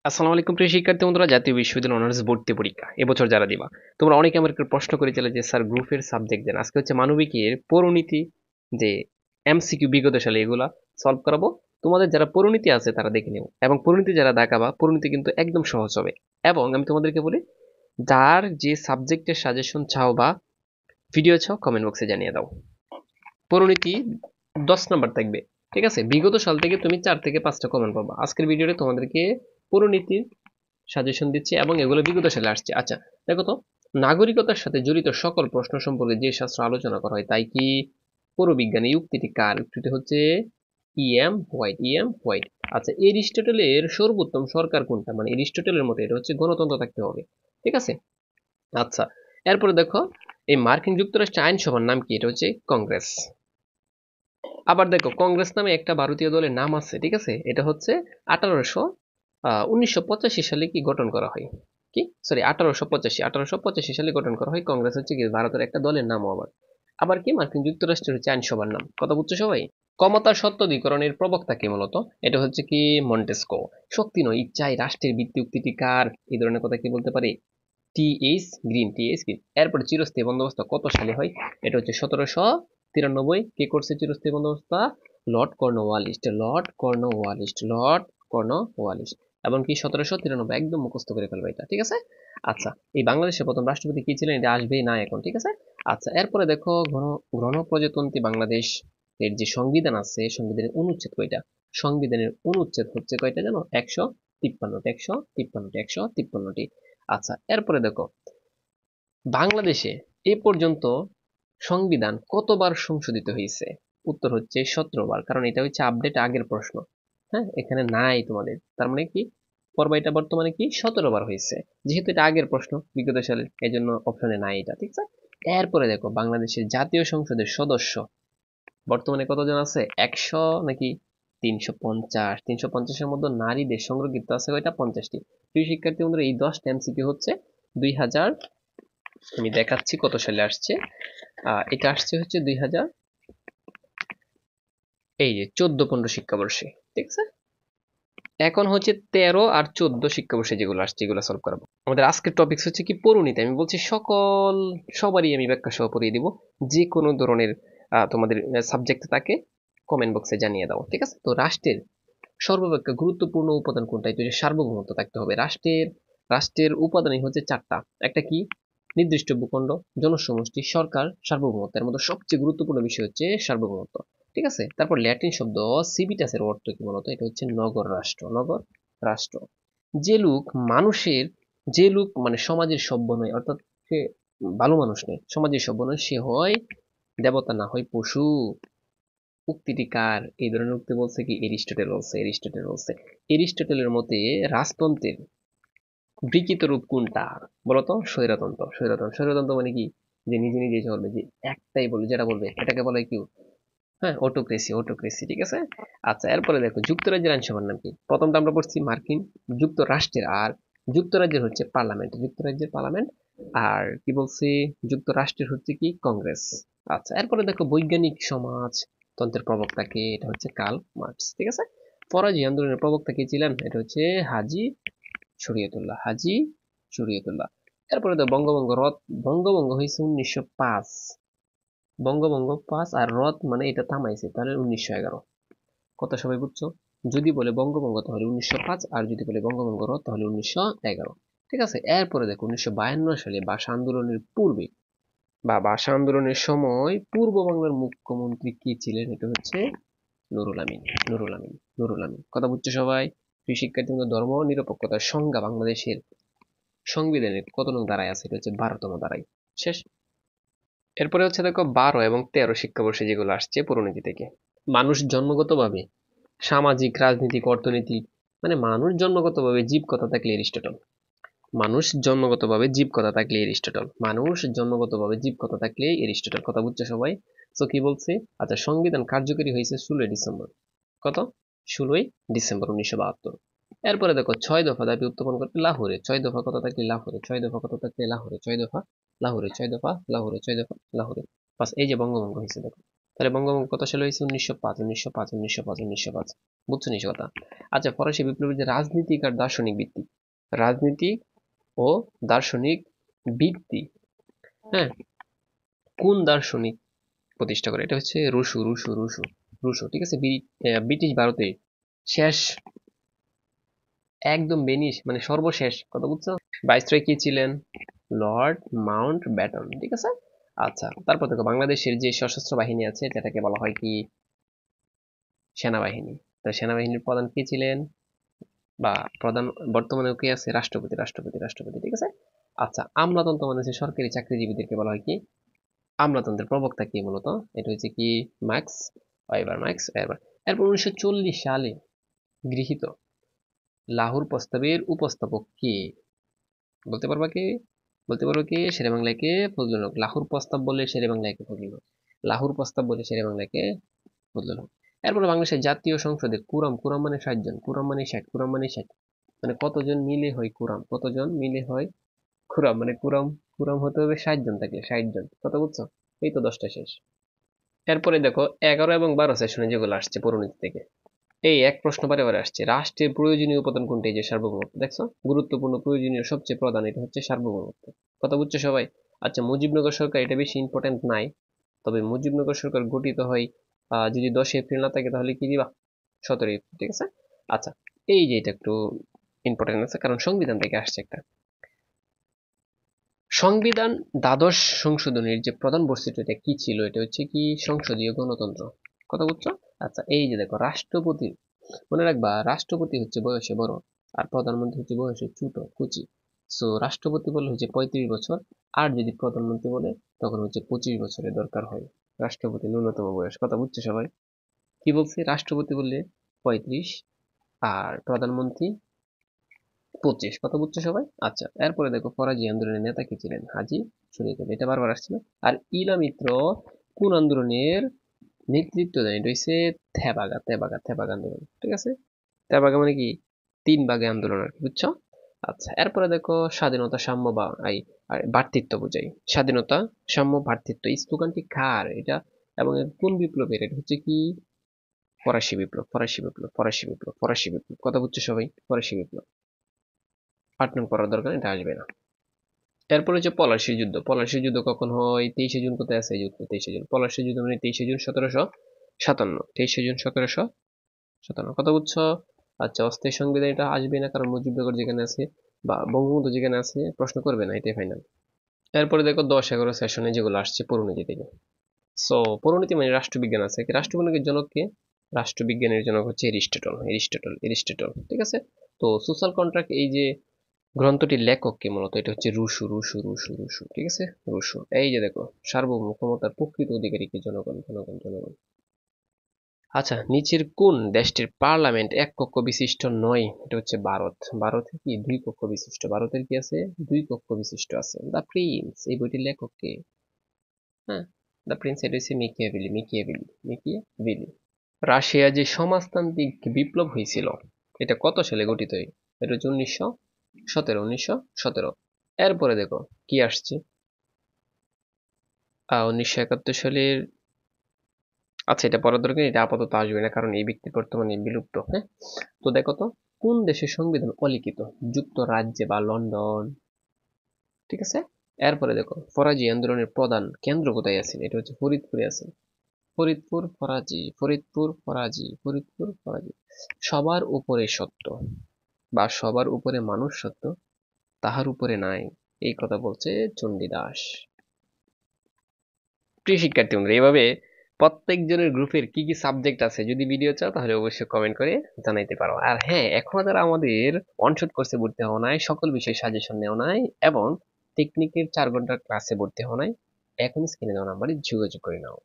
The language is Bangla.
আসসালামু আলাইকুম প্রিয় শিক্ষার্থী বন্ধুরা, জাতীয় বিশ্ববিদ্যালয় অনার্স ভর্তি পরীক্ষা এবছর যারা দিবা, তোমরা অনেকে আমাকে প্রশ্ন করেছিলে যে স্যার গ্রুপের সাবজেক্ট দেন। আজকে হচ্ছে মানবিকের পরিণতি, যে এমসিকিউ বিগত সালে এগুলা সলভ করাবো। তোমাদের যারা পরিণতি আছে তারা দেখে নিও, এবং পরিণতি যারা দেখাবা পরিণতি কিন্তু একদম সহজ হবে। এবং আমি তোমাদেরকে বলি, যার যে সাবজেক্টের সাজেশন চাও বা ভিডিও চাও কমেন্ট বক্সে জানিয়ে দাও। পরিণতি 10 নাম্বার থাকবে, ঠিক আছে? বিগত সাল থেকে তুমি 4 থেকে 5টা কমেন্ট পাবা। আজকের ভিডিওতে তোমাদেরকে পরিণতির সাজেশন দিচ্ছি এবং এগুলো বিগত সালে আসছে। আচ্ছা, দেখো তো, নাগরিকতার সাথে জড়িত সকল প্রশ্ন সম্পর্কে যে শাস্ত্র আলোচনা করা হয় তাই কি পৌরবিজ্ঞান। এই উক্তিটি কার? উক্তিটি হচ্ছে ইএম হোয়াইট। আচ্ছা, এরিস্টটলের সর্বোত্তম সরকার কোনটা? মানে এরিস্টটলের মতে এটা হচ্ছে গণতন্ত্র থাকতে হবে, ঠিক আছে? আচ্ছা, এরপরে দেখো, এই মার্কিন যুক্তরাষ্ট্রের আইনসভার নাম কি? এটা হচ্ছে কংগ্রেস। আবার দেখো, কংগ্রেস নামে একটা ভারতীয় দলের নাম আছে, ঠিক আছে? এটা হচ্ছে 1985 সালে কি গঠন করা হয়? কি, সরি, 1885 সালে গঠন করা হয়। কংগ্রেস হচ্ছে কি ভারতের একটা দলের নামও। আবার আবার কি মার্কিন যুক্তরাষ্ট্রের হচ্ছে আইনসভার নাম। কথা বুঝছো সবাই? ক্ষমতার সত্ত্বাধিকরণের প্রবক্তা কে মূলত? এটা হচ্ছে কি মন্টেস্কো। শক্তি নয় ইচ্ছাই রাষ্ট্রের ভিত্তি উক্তিটি কার? এই ধরনের কথা কি বলতে পারি? T H green. এরপর চিরস্থায়ী বন্দোবস্ত কত সালে হয়? এটা হচ্ছে 1793। কে করছে চিরস্থায়ী বন্দোবস্ত? Lord Cornwallis. এবং কি 1793, একদম মুখস্থ করে ফেলবে এটা, ঠিক আছে? আচ্ছা, এই বাংলাদেশের প্রথম রাষ্ট্রপতি কি ছিলেন? এটা আসবেই না এখন, ঠিক আছে? আচ্ছা, এরপরে দেখো, গণপ্রজাতন্ত্রী বাংলাদেশ এর যে সংবিধান আছে, সংবিধানের অনুচ্ছেদ কয়টা? সংবিধানের অনুচ্ছেদ হচ্ছে কয়টা জানো? 153টি। আচ্ছা, এরপরে দেখো, বাংলাদেশে এ পর্যন্ত সংবিধান কতবার সংশোধিত হয়েছে? উত্তর হচ্ছে 17বার। কারণ এটা হচ্ছে আপডেট আগের প্রশ্ন। হ্যাঁ, এখানে নাই তোমাদের, তার মানে কি পর্ব এটা বর্তমানে কি 17বার হয়েছে। যেহেতু এটা আগের প্রশ্ন বিগত সালের, এই জন্য অপশনে নাই এটা, ঠিক আছে? এরপরে দেখো, বাংলাদেশের জাতীয় সংসদের সদস্য বর্তমানে কতজন আছে? 100 নাকি 350? 350-এর মধ্যে নারীদের সংরক্ষিত আছে কয়টা? 50টি। প্রিয় শিক্ষার্থী বন্ধুরা, এই 10টা এমসিকিউ হচ্ছে 2000, আমি দেখাচ্ছি কত সালে আসছে। এটা আসছে হচ্ছে 2000, এই যে 14-15 শিক্ষাবর্ষে, ঠিক আছে? এখন হচ্ছে 13 আর 14 শিক্ষাবর্ষে যেগুলো আসছে এগুলো সলভ করাবো। আমাদের আজকের টপিক হচ্ছে কি পরিণতি। আমি বলছি সবারই আমি ব্যাখ্যা সহ পড়িয়ে দিব। যে কোনো ধরনের তোমাদের সাবজেক্ট থাকে কমেন্ট বক্সে জানিয়ে দাও, ঠিক আছে? তো রাষ্ট্রের সর্বাপেক্ষা গুরুত্বপূর্ণ উপাদান কোনটা? এটা হচ্ছে সার্বভৌমত্ব থাকতে হবে। রাষ্ট্রের উপাদানই হচ্ছে 4টা। একটা কি? নির্দিষ্ট ভূখণ্ড, জনসমষ্টি, সরকার, সার্বভৌমত্ব। এর মধ্যে সবচেয়ে গুরুত্বপূর্ণ বিষয় হচ্ছে সার্বভৌমত্ব, ঠিক আছে? তারপর ল্যাটিন শব্দ সিভিটাসের অর্থ কি বলতো? এটা হচ্ছে নগর রাষ্ট্র। যে লোক মানুষের, যে লোক মানে সমাজের সভ্য নয়, অর্থাৎ সে ভালো মানুষ নয়, সমাজের সভ্য নয়, সে হয় দেবতা না হয় পশু। উক্তিটি কার? এই ধরনের উক্তি বলছে কি? এরিস্টটলের মতে রাজতন্ত্রের বিকৃত রূপ কোনটা? বলতো স্বৈরতন্ত্র মানে কি? যে নিজে নিজে চলবে, যে একটাই বলবে, যেটা বলবে এটাকে বলে কি? হ্যাঁ, অটোক্রেসি, ঠিক আছে? আচ্ছা, এরপরে দেখো, যুক্তরাজ্যের আইনসভার নাম কি? প্রথমটা আমরা পড়ছি মার্কিন যুক্তরাষ্ট্রের, আর যুক্তরাজ্যের হচ্ছে পার্লামেন্ট। আর কি বলছি? যুক্তরাষ্ট্রের হচ্ছে কি? কংগ্রেস। আচ্ছা, এরপরে দেখো, বৈজ্ঞানিক সমাজতন্ত্রের প্রবক্তা কে? এটা হচ্ছে কার্ল মার্কস, ঠিক আছে? ফরাজি আন্দোলনের প্রবক্তা কে ছিলেন? এটা হচ্ছে হাজি শরীয়তুল্লাহ। এরপরে তো বঙ্গভঙ্গ হয়েছে 1905। বঙ্গভঙ্গ 5, আর রদ মানে এটা থামাইছে, তাহলে 1911। কথা সবাই বুঝছো? যদি বলে বঙ্গভঙ্গ তাহলে 1905, আর যদি বলে বঙ্গভঙ্গ রদ তাহলে 1911, ঠিক আছে? এরপরে দেখো, 1952 সালে ভাষা আন্দোলনের পূর্বে বা ভাষা আন্দোলনের সময় পূর্ব বাংলার মুখ্যমন্ত্রী কি ছিলেন? এটা হচ্ছে নুরুল আমিন। কথা বুঝছো সবাই? প্রিয় শিক্ষার্থী বন্ধু, ধর্ম নিরপেক্ষতার সংজ্ঞা বাংলাদেশের সংবিধানের কত নং ধারায় আছে? এটা হচ্ছে 12তম ধারায়। শেষ। এরপরে হচ্ছে দেখো, 12 এবং 13 শিক্ষাবর্ষে যেগুলো আসছে পরিণতি থেকে। মানুষ জন্মগতভাবে সামাজিক, রাজনীতিক, অর্থনৈতিক, মানে মানুষ জন্মগতভাবে জীবকথা থাকলে এরিস্টটল। কথা বুঝছো সবাই? তো কি বলছে? আচ্ছা, সংবিধান কার্যকরী হয়েছে 16 ডিসেম্বর। কত? 16 ডিসেম্বর 1972। এরপরে দেখো, 6 দফা দাবি উত্থাপন করতে লাহোরে 6 দফা কত থাকলে লাহোরে 6 দফা কত থাকলে লাহোরে 6 দফা লাহোরে 6 দফা লাহোরে 6 দফা লাহোরে। বাস, এই যে বঙ্গভঙ্গ হয়েছে দেখো। তাহলে বঙ্গভঙ্গ কত সালে হয়েছে? 1905, 1905, 1905, 1905। বুঝছো নিশ কথা? আচ্ছা, ফরাসি বিপ্লবের যে রাজনীতিক আর দার্শনিক ভিত্তি, রাজনীতি ও দার্শনিক ভিত্তি, হ্যাঁ, কোন দার্শনিক প্রতিষ্ঠা করে? এটা হচ্ছে রুশো, রুশো, রুশো, রুশো। ঠিক আছে? ব্রিটিশ ভারতে শেষ, একদম বেনিশ, মানে সর্বশেষ, কথা বুঝছো? ভাইসরয় কি ছিলেন? Lord Mount baton. ঠিক আছে? আচ্ছা, তারপর দেখো বাংলাদেশের যে সশস্ত্র বাহিনী আছে যেটাকে বলা হয় কি? সেনাবাহিনী। তো সেনাবাহিনীর প্রধান কে ছিলেন? বা প্রধান বর্তমানে কে আছে? রাষ্ট্রপতি, রাষ্ট্রপতি, রাষ্ট্রপতি। ঠিক আছে? আচ্ছা, আমলাতন্ত্র মানে হচ্ছে সরকারি চাকরিজীবীদেরকে বলা হয় কি? আমলাতন্ত্রের প্রবক্তা কি মূলত? এটা হচ্ছে কি? Max weber, max weber. এরপর 1940 সালে গৃহীত লাহোর প্রস্তাবের উপস্থাপক কে? বলতে পারবা কে? বলতে পারবো কে? শেরে বাংলায় কে? ফজলুল হক। লাহোর প্রস্তাব বলে শেরে বাংলায় কে? ফজলুল হক। লাহোর প্রস্তাব বলে শেরে বাংলায় কে? ফজলুল হক। এরপরে বাংলাদেশের জাতীয় সংসদে কুরাম, কুরাম মানে 60 জন, কুরাম মানে 60, কুরাম মানে 60, মানে কতজন মিলে হয় কুরাম? কতজন মিলে হয় কুরাম? মানে কুরাম, কুরাম হতে হবে 60 জন, থাকে 60 জন। কথা বুঝছো? এই তো 10টা শেষ। এরপরে দেখো 11 এবং 12 সেশনে যেগুলো আসছে পরিণতি থেকে, এই এক প্রশ্ন বারে বারে আসছে, রাষ্ট্রের প্রয়োজনীয় উপাদান কোনটি? এই যে সার্বভৌমত্ব, দেখছো? গুরুত্বপূর্ণ, প্রয়োজনীয়, সবচেয়ে প্রধান, এটা হচ্ছে সার্বভৌমত্ব। কথা বুঝছো সবাই? আচ্ছা, মুজিবনগর সরকার, এটা বেশি ইম্পর্টেন্ট নাই, তবে মুজিবনগর সরকার গঠিত হয় যদি 10 এপ্রিল না থাকে তাহলে কি দিবা? 17 এপ্রিল। ঠিক আছে? আচ্ছা, এই যে এটা একটু ইম্পর্টেন্ট আছে কারণ সংবিধান থেকে আসছে একটা। সংবিধান দ্বাদশ সংশোধনের যে প্রধান বৈশিষ্ট্য এটা কি ছিল? এটা হচ্ছে কি? সংসদীয় গণতন্ত্র। কথা বুঝছো? আচ্ছা, এই যে দেখো রাষ্ট্রপতি, মনে রাখবা রাষ্ট্রপতি হচ্ছে বয়সে বড় আর প্রধানমন্ত্রী হচ্ছে বয়সে ছোট, কুচি। সো রাষ্ট্রপতি বলে হচ্ছে 35 বছর, আর যদি প্রধানমন্ত্রী বলে তখন হচ্ছে 25 বছরের দরকার হয় রাষ্ট্রপতি ন্যূনতম বয়স। কথা বুঝছে সবাই? কি বলছে? রাষ্ট্রপতি বললে 35 আর প্রধানমন্ত্রী 25। কথা বুঝছো সবাই? আচ্ছা, এরপরে দেখো ফরাজি আন্দোলনের নেতা কি ছিলেন? হাজী শরীয়ত। এটা বারবার আসছে না? আর ইলা মিত্র কোন আন্দোলনের নেতৃত্ব দেন? এটা হচ্ছে থেবাগা, তেবাগা, তেবাগা আন্দোলন। ঠিক আছে? তেবাগা মানে কি? 3 ভাগে আন্দোলন আর কি, বুঝছো? আচ্ছা, এরপরে দেখো স্বাধীনতা, সাম্য বা আর ভ্রাতৃত্ব বোঝাই। স্বাধীনতা, সাম্য, ভ্রাতৃত্ব, এই স্লোগানটি কার এটা এবং এর কোন বিপ্লবের? এটা হচ্ছে কি? ফরাসি বিপ্লব, ফরাসি বিপ্লব, ফরাসি বিপ্লব, ফরাসি বিপ্লব। কথা বুঝছো সবাই? ফরাসি বিপ্লব। 8 নং পড়ার দরকার, এটা আসবে না। এরপর হচ্ছে পলাশী যুদ্ধ। পলাশী যুদ্ধ কখন হয়? 23শে জুন। কোথায় আছে এই যুদ্ধ? 23শে জুন। পলাশী যুদ্ধ মানে 23শে জুন 1757। 23শে জুন 1757। কথা বুঝছো? আচ্ছা, অস্থায়ী সংবিধান, এটা আসবে না কারণ মুজিবনগর যেখানে আছে বা বঙ্গবন্ধু যেখানে আছে প্রশ্ন করবে না, এটাই ফাইনাল। এরপরে দেখো 10-11 সেশনে যেগুলো আসছে পরিণতি থেকে। সো পরিণতি মানে রাষ্ট্রবিজ্ঞান আছে কি? রাষ্ট্রবিজ্ঞানের জনক কে? রাষ্ট্রবিজ্ঞানের জনক হচ্ছে এরিস্টটল, এরিস্টটল, এরিস্টটল। ঠিক আছে? তো সোশ্যাল কন্ট্রাক্ট, এই যে গ্রন্থটির লেখক কে মূলত? এটা হচ্ছে রুশো, রুশো, রুশো, রুশো। ঠিক আছে? রুশো। এই যে দেখো সার্বভৌম ক্ষমতার প্রকৃত অধিকারী কি? জনগণ, জনগণ, জনগণ। আচ্ছা, নিচের কোন দেশটির পার্লামেন্ট এক কক্ষ বিশিষ্ট নয়? এটা হচ্ছে ভারত। ভারতে কি 2 কক্ষ বিশিষ্ট? ভারতের কি আছে? 2 কক্ষ বিশিষ্ট আছে। দ্য প্রিন্স, এই বইটির লেখক কে? হ্যাঁ, দ্য প্রিন্স, এটা হচ্ছে মিকিয়াভেলি, মিকিয়াভেলি, মিকিয়াভেলি। রাশিয়া যে সমাজতান্ত্রিক বিপ্লব হয়েছিল এটা কত সালে গঠিত হয়? এটা হচ্ছে 1917, 1917। এরপরে দেখো কি আসছে? 1971 সালের, আচ্ছা এটা পড়ার দরকার, এটা আপাতত আসবে না কারণ এই ব্যক্তি বর্তমানে বিলুপ্ত। হ্যাঁ, তো দেখো তো কোন দেশের সংবিধান অলিখিত? যুক্তরাজ্যে বা লন্ডন। ঠিক আছে? এরপরে দেখো ফরাজি আন্দোলনের প্রধান কেন্দ্র কোথায় আছে? এটা হচ্ছে ফরিদপুরে আছে। ফরিদপুর, ফরাজি, ফরিদপুর, ফরাজি, ফরিদপুর, ফরাজি। সবার উপরে সত্য বা সবার উপরে মানুষ সত্য, তাহার উপরে নাই, এই কথা বলছে চণ্ডীদাস। প্রিয় শিক্ষার্থী বন্ধুরা, এইভাবে প্রত্যেকজনের গ্রুপের কি কি সাবজেক্ট আছে যদি ভিডিও চাও তাহলে অবশ্যই কমেন্ট করে জানাইতে পারো। আর হ্যাঁ, এখনো যারা আমাদের অনশট কোর্সে ভর্তি হওয়া নাই, সকল বিষয়ে সাজেশন নেওয়া নাই এবং টেকনিকের 4 ঘন্টার ক্লাসে ভর্তি হওয়া নাই, এখন স্ক্রিনে দেওয়া নাম্বারে যোগাযোগ করে নাও।